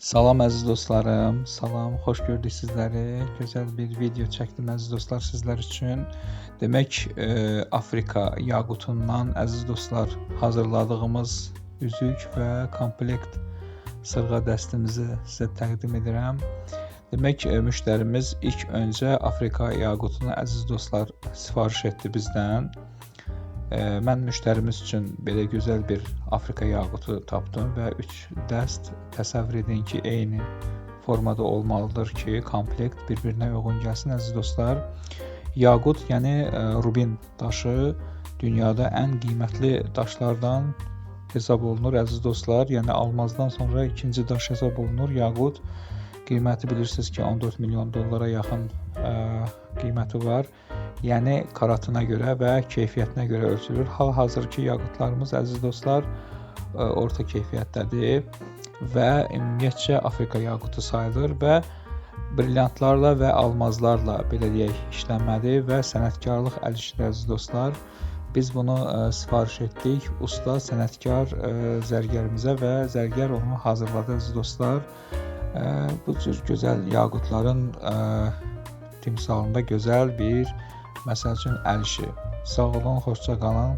Salam əziz dostlarım, salam, xoş gördük sizləri. Gözəl bir video çəkdim əziz dostlar sizlər üçün. Demək, Afrika yaqutundan əziz dostlar hazırladığımız üzük və komplekt sırğa dəstimizi sizə təqdim edirəm. Demək, müştərimiz ilk öncə Afrika yaqutunu əziz dostlar sifariş etdi bizdən. Mən müştərimiz üçün belə gözəl bir Afrika yaqutu tapdım və 3 dəst təsəvvür edin ki, eyni formada olmalıdır ki, komplekt bir-birinə uyğun gəlsin əziz dostlar. Yaqut, yəni rubin daşı dünyada ən qiymətli daşlardan hesab olunur əziz dostlar. Yəni almazdan sonra ikinci daş hesab olunur. Yaqut qiyməti bilirsiniz ki, 14 milyon dollara yaxın qiyməti var. Yəni karatına görə və keyfiyyətinə görə ölçülür. Hal-hazırki yaqutlarımız əziz dostlar orta keyfiyyətdədir və ümumiyyətcə Afrika yaqutu sayılır və brilyantlarla və almazlarla belə deyək işlənmədir və sənətkarlıq əl işidir əziz dostlar. Biz bunu sifariş etdik usta sənətkar zərgərimizə və zərgər onu hazırladı əziz dostlar. Bu cür gözəl yaqutların timsalında gözəl bir məsəl üçün əl işi. Sağ olun, xoşça qalın.